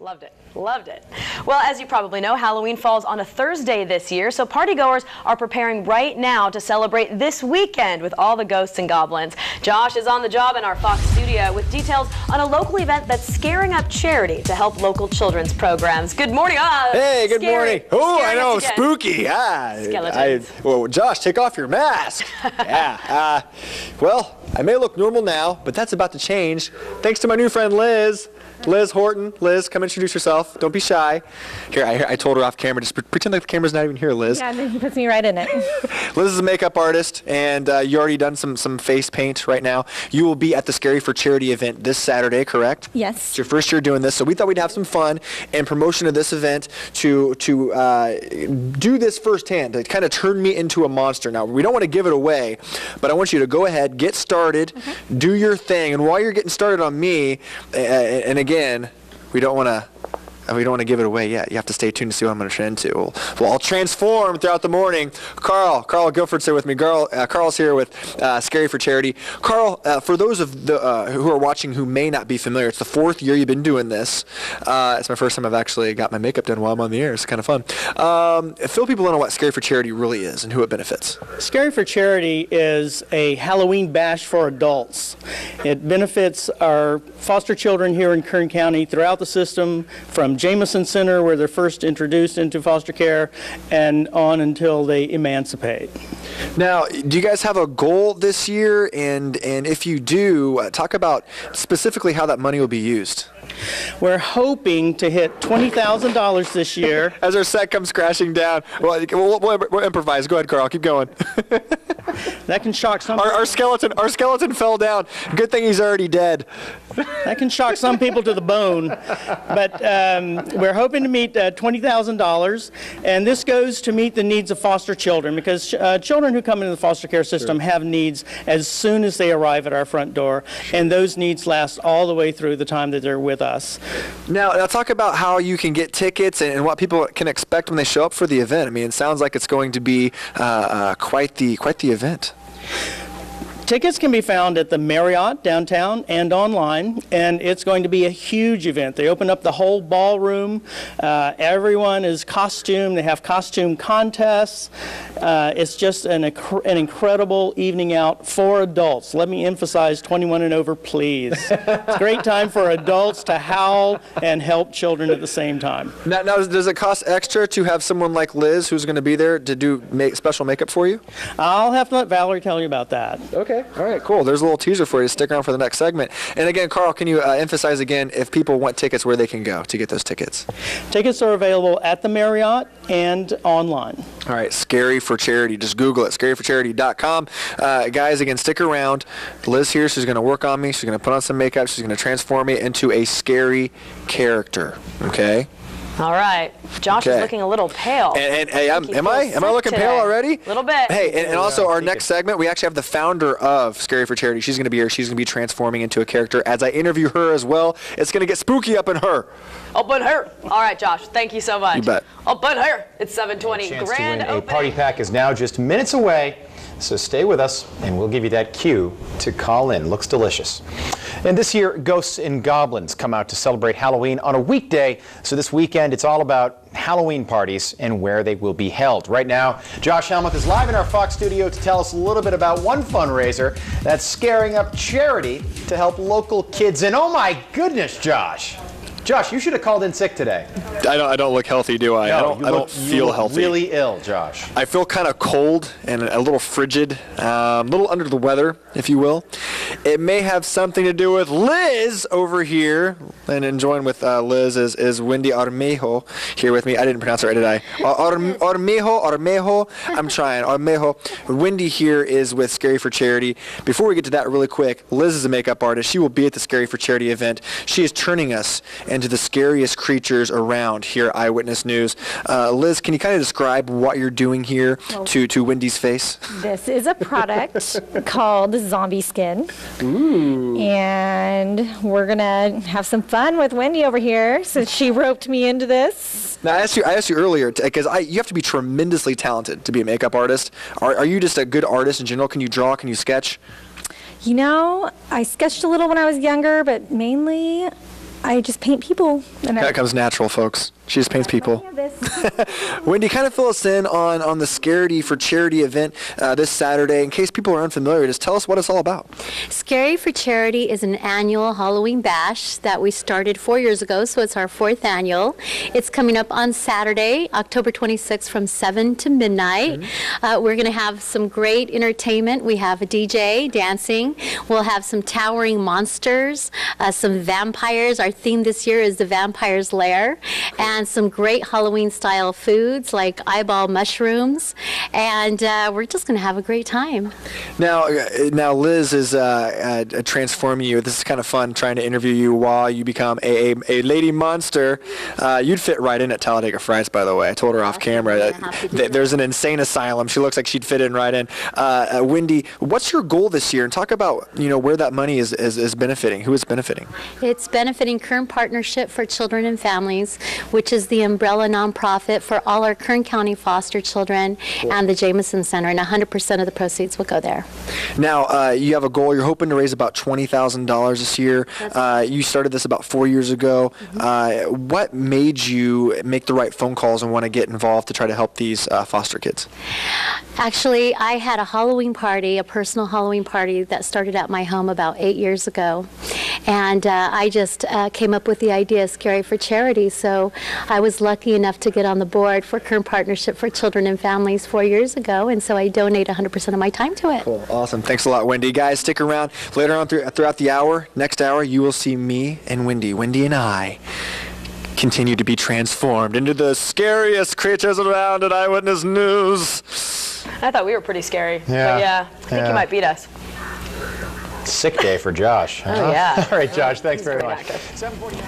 Loved it. Loved it. Well, as you probably know, Halloween falls on a Thursday this year, so partygoers are preparing right now to celebrate this weekend with all the ghosts and goblins. Josh is on the job in our Fox studio with details on a local event that's scaring up charity to help local children's programs. Good morning. Hey, good morning. Oh, I know, again. spooky. Skeletons. Well, Josh, take off your mask. Yeah. Well, I may look normal now, but that's about to change. Thanks to my new friend Liz. Liz Horton. Liz, come introduce yourself. Don't be shy. Here, I told her off camera. Just pretend like the camera's not even here, Liz. Yeah, and then he puts me right in it. Liz is a makeup artist, and you already done some face paint right now. You will be at the Scary for Charity event this Saturday, correct? Yes. It's your first year doing this, so we thought we'd have some fun and promotion of this event to do this firsthand, to kind of turn me into a monster. Now, we don't want to give it away, but I want you to go ahead, get started, do your thing, and while you're getting started on me, and again, we don't want to give it away yet. You have to stay tuned to see what I'm going to turn into. Well, I'll transform throughout the morning. Carl Guilford's here with me. Carl's here with Scary for Charity. Carl, for those of who are watching who may not be familiar, it's the 4th year you've been doing this. It's my first time I've actually got my makeup done while I'm on the air. It's kind of fun. Fill people in on what Scary for Charity really is and who it benefits. Scary for Charity is a Halloween bash for adults. It benefits our foster children here in Kern County throughout the system, from Jamison Center, where they're first introduced into foster care, and on until they emancipate. Now, do you guys have a goal this year? And if you do, talk about specifically how that money will be used. We're hoping to hit $20,000 this year. As our set comes crashing down, we'll improvise. Go ahead, Carl. Keep going. That can shock some. Our skeleton fell down. Good thing he's already dead. That can shock some people to the bone. But we're hoping to meet $20,000, and this goes to meet the needs of foster children, because children who come into the foster care system have needs as soon as they arrive at our front door, and those needs last all the way through the time that they're with us. Now talk about how you can get tickets and what people can expect when they show up for the event. I mean, it sounds like it's going to be quite the event. Tickets can be found at the Marriott downtown and online, and it's going to be a huge event. They open up the whole ballroom. Everyone is costumed. They have costume contests. It's just an incredible evening out for adults. Let me emphasize 21 and over, please. It's a great time for adults to howl and help children at the same time. Now does it cost extra to have someone like Liz who's going to be there to do special makeup for you? I'll have to let Valerie tell you about that. Okay. All right, cool. There's a little teaser for you to stick around for the next segment. And again, Carl, can you emphasize again if people want tickets where they can go to get those tickets? Tickets are available at the Marriott and online. All right, Scary for Charity. Just Google it, scaryforcharity.com. Guys, again, stick around. Liz here, she's going to work on me. She's going to put on some makeup. She's going to transform me into a scary character, okay? All right. Josh is looking a little pale. And am I looking pale already? A little bit. Hey, and also our next segment, we actually have the founder of Scary for Charity. She's going to be here. She's going to be transforming into a character. As I interview her as well, it's going to get spooky up in her. Up in her. All right, Josh. Thank you so much. You bet. Up in her. It's 7:20. Grand opening. A party pack is now just minutes away. So stay with us, and we'll give you that cue to call in. Looks delicious. And this year, Ghosts and Goblins come out to celebrate Halloween on a weekday. So this weekend, it's all about Halloween parties and where they will be held. Right now, Josh Helmuth is live in our Fox studio to tell us a little bit about one fundraiser that's scaring up charity to help local kids. And oh my goodness, Josh, you should have called in sick today. I don't look healthy, do I? No, I don't feel healthy. Really ill, Josh. I feel kind of cold and a little frigid, a little under the weather, if you will. It may have something to do with Liz over here, and joined with Liz is Wendy Armijo here with me. I didn't pronounce it right, did I? Armijo. I'm trying. Armijo. Wendy here is with Scary for Charity. Before we get to that really quick, Liz is a makeup artist. She will be at the Scary for Charity event. She is turning us into the scariest creatures around here at Eyewitness News. Liz, can you kind of describe what you're doing here to Wendy's face? This is a product called Zombie Skin. Ooh. And we're going to have some fun with Wendy over here since she roped me into this. Now, I asked you earlier, because you have to be tremendously talented to be a makeup artist. Are you just a good artist in general? Can you draw? Can you sketch? You know, I sketched a little when I was younger, but mainly I just paint people. And That comes natural, folks. She just paints people. this. Wendy, kind of fill us in on the Scariest for Charity event this Saturday. In case people are unfamiliar, just tell us what it's all about. Scary for Charity is an annual Halloween bash that we started 4 years ago, so it's our 4th annual. It's coming up on Saturday, October 26th from 7 to midnight. We're going to have some great entertainment. We have a DJ dancing. We'll have some towering monsters, some vampires. Our theme this year is the Vampire's Lair. And some great Halloween-style foods like eyeball mushrooms. And we're just going to have a great time. Now Liz is transforming you. This is kind of fun trying to interview you while you become a lady monster. You'd fit right in at Talladega Frights, by the way. I told her off camera that there's an insane asylum. She looks like she'd fit in right in. Wendy, what's your goal this year? And talk about where that money is benefiting. Who is benefiting? It's benefiting Kern Partnership for Children and Families, which is the umbrella nonprofit for all our Kern County foster children and the Jamison Center, and 100% of the proceeds will go there. Now, you have a goal. You're hoping to raise about $20,000 this year. You started this about 4 years ago. What made you make the right phone calls and want to get involved to try to help these foster kids? Actually, I had a Halloween party, a personal Halloween party that started at my home about 8 years ago. And I just came up with the idea of Scary for Charity. So I was lucky enough to get on the board for Kern Partnership for Children and Families 4 years ago. And so I donate 100% of my time to it. Cool. Awesome. Thanks a lot, Wendy. Guys, stick around. Later on throughout the hour, next hour, you will see me and Wendy. Wendy and I continue to be transformed into the scariest creatures around at Eyewitness News. I thought we were pretty scary. Yeah. But yeah, I think you might beat us. Sick day for Josh. Huh? Oh, yeah. All right, Josh, thanks He's very pretty much. active. 7:49.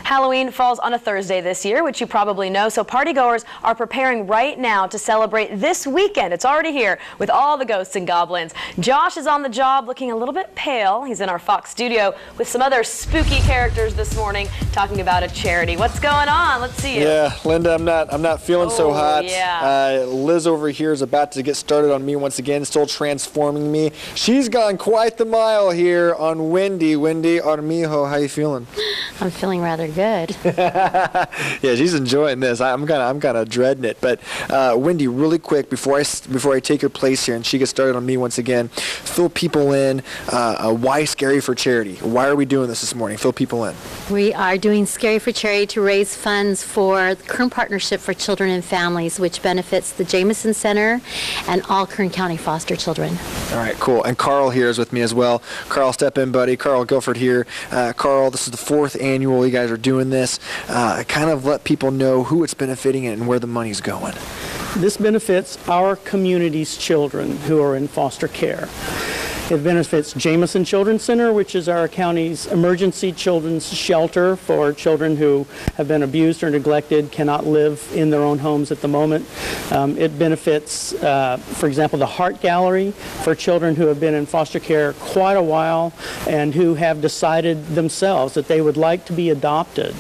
Halloween falls on a Thursday this year, which you probably know, so partygoers are preparing right now to celebrate this weekend. It's already here with all the ghosts and goblins. Josh is on the job looking a little bit pale. He's in our Fox studio with some other spooky characters this morning talking about a charity. What's going on? Let's see you. Yeah, Linda, I'm not feeling so hot. Yeah. Liz over here is about to get started on me once again, still transforming me. She's gone quite the mile here on Wendy. Wendy, Armijo, how you feeling? I'm feeling rather good. Yeah, she's enjoying this. I'm kind of dreading it. But Wendy, really quick before I take your place here and she gets started on me once again, fill people in. Why Scary for Charity? Why are we doing this morning? Fill people in. We are doing Scary for Charity to raise funds for the Kern Partnership for Children and Families, which benefits the Jamison Center and all Kern County foster children. All right, cool. And Carl here is with me as well. Carl, step in, buddy. Carl Guilford here. Carl, this is the 4th annual. You guys are doing this. Kind of let people know who it's benefiting and where the money's going. This benefits our community's children who are in foster care. It benefits Jamison Children's Center, which is our county's emergency children's shelter for children who have been abused or neglected, cannot live in their own homes at the moment. It benefits, for example, the Heart Gallery for children who have been in foster care quite a while and who have decided themselves that they would like to be adopted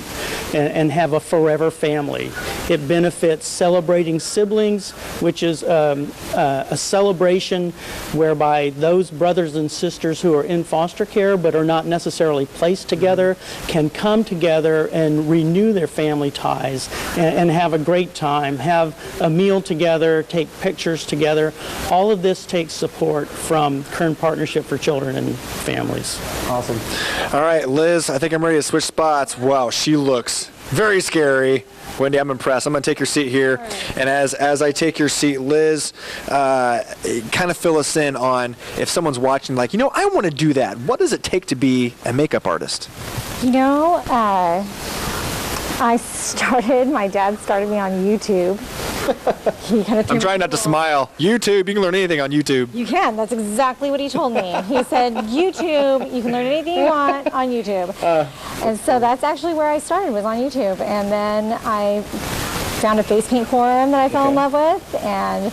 and have a forever family. It benefits Celebrating Siblings, which is a celebration whereby those brothers and sisters who are in foster care but are not necessarily placed together can come together and renew their family ties and have a great time, have a meal together, take pictures together. All of this takes support from Kern Partnership for Children and Families. Awesome. All right, Liz, I think I'm ready to switch spots. Wow, she looks very scary. Wendy, I'm impressed. I'm going to take your seat here. Right. And as I take your seat, Liz, kind of fill us in on if someone's watching, like, I want to do that. What does it take to be a makeup artist? My dad started me on YouTube. I'm trying not to smile. YouTube, you can learn anything on YouTube. You can. That's exactly what he told me. He said, YouTube, you can learn anything you want on YouTube. And so that's actually where I started, was on YouTube. And then I found a face paint forum that I fell in love with, and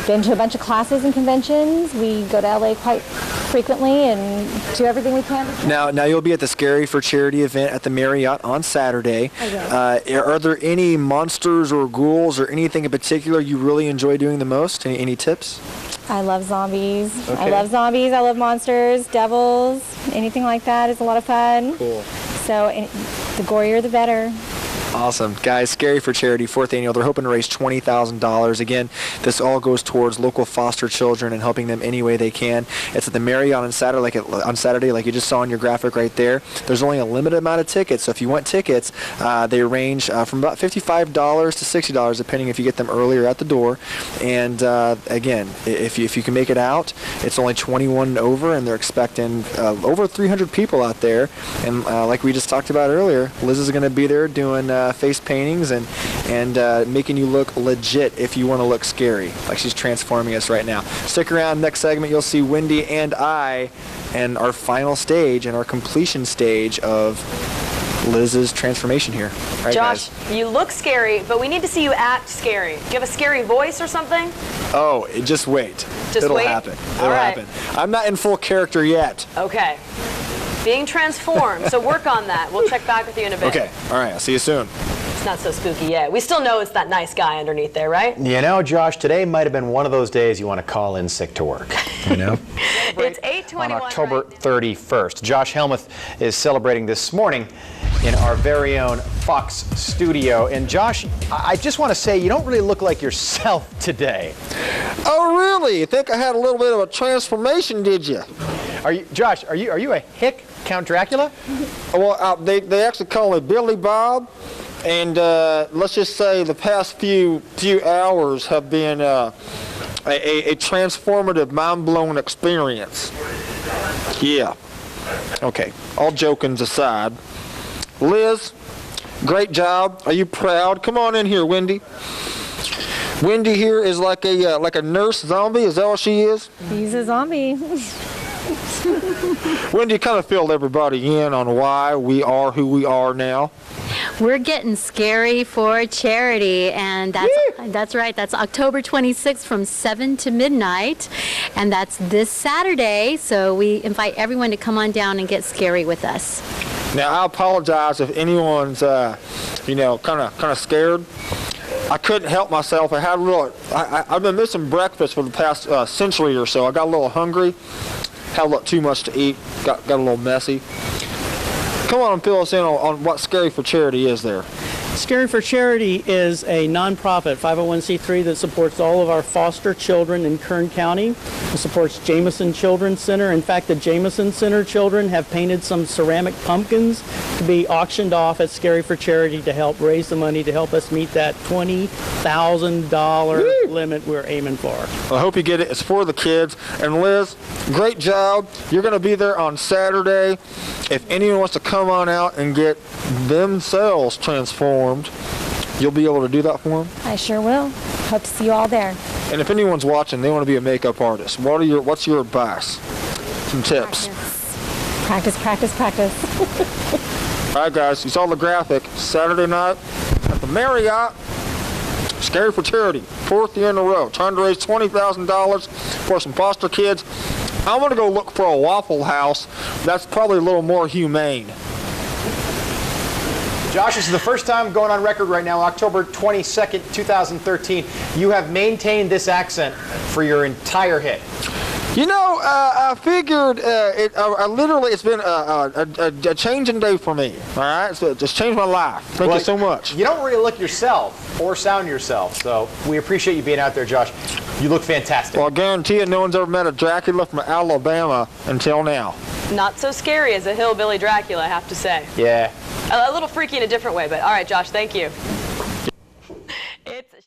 been to a bunch of classes and conventions. We go to LA quite frequently and do everything we can. Now you'll be at the Scary for Charity event at the Marriott on Saturday. Are there any monsters or ghouls or anything in particular you really enjoy doing the most? Any tips? I love zombies. Okay. I love monsters, devils, anything like that is a lot of fun. Cool. So the gorier, the better. Awesome. Guys, Scary for Charity, 4th annual. They're hoping to raise $20,000. Again, this all goes towards local foster children and helping them any way they can. It's at the Marriott on Saturday, like you just saw on your graphic right there. There's only a limited amount of tickets, so if you want tickets, they range from about $55 to $60, depending if you get them earlier at the door. And again, if you can make it out, it's only 21 and over, and they're expecting over 300 people out there. And like we just talked about earlier, Liz is going to be there doing face paintings and making you look legit if you want to look scary, like she's transforming us right now. Stick around. Next segment, you'll see Wendy and I and our final stage and our completion stage of Liz's transformation here. All right, Josh, guys. you look scary, but we need to see you act scary. Do you have a scary voice or something? Oh, just wait. It'll happen. All right. Happen. I'm not in full character yet. Okay. Being transformed, so work on that. We'll check back with you in a bit. Okay. All right. I'll see you soon. It's not so spooky yet. We still know it's that nice guy underneath there, right? You know, Josh, today might have been one of those days you want to call in sick to work. You know? It's 8:21 on October right? 31st. Josh Helmuth is celebrating this morning in our very own Fox studio. And Josh, I just want to say you don't really look like yourself today. Oh, really? You think I had a little bit of a transformation, did you? Josh, are you a hick Count Dracula? Well, they actually call me Billy Bob, and let's just say the past few hours have been a transformative, mind-blowing experience. Yeah. Okay. All jokings aside, Liz, great job. Are you proud? Come on in here, Wendy. Wendy here is like a nurse zombie. Is that what she is? He's a zombie. Wendy kind of filled everybody in on why we are who we are now. We're getting scary for charity, and that's right. That's October 26th from 7 to midnight, and that's this Saturday. So we invite everyone to come on down and get scary with us. Now, I apologize if anyone's, kind of scared. I couldn't help myself. I've been missing breakfast for the past century or so. I got a little hungry, had a little too much to eat, got a little messy. Come on and fill us in on what Scary for Charity is there. Scary for Charity is a nonprofit 501c3 that supports all of our foster children in Kern County. It supports Jamison Children's Center. In fact, the Jamison Center children have painted some ceramic pumpkins to be auctioned off at Scary for Charity to help raise the money to help us meet that $20,000 limit we're aiming for. Well, I hope you get it. It's for the kids. And Liz, great job. You're going to be there on Saturday. If anyone wants to come on out and get themselves transformed, you'll be able to do that for them? I sure will. Hope to see you all there. And if anyone's watching, they want to be a makeup artist, what's your advice? Some tips. Practice, practice, practice. All right, guys, you saw the graphic. Saturday night at the Marriott, Scary for Charity, 4th year in a row, trying to raise $20,000 for some foster kids. I'm going to go look for a Waffle House that's probably a little more humane. Josh, this is the first time going on record right now, October 22nd, 2013. You have maintained this accent for your entire hit. You know, I figured it's been a changing day for me, all right? So it just changed my life. Thank you so much. You don't really look yourself or sound yourself, so we appreciate you being out there, Josh. You look fantastic. Well, I guarantee you no one's ever met a Dracula from Alabama until now. Not so scary as a hillbilly Dracula, I have to say. Yeah. A little freaky in a different way, but all right, Josh, thank you.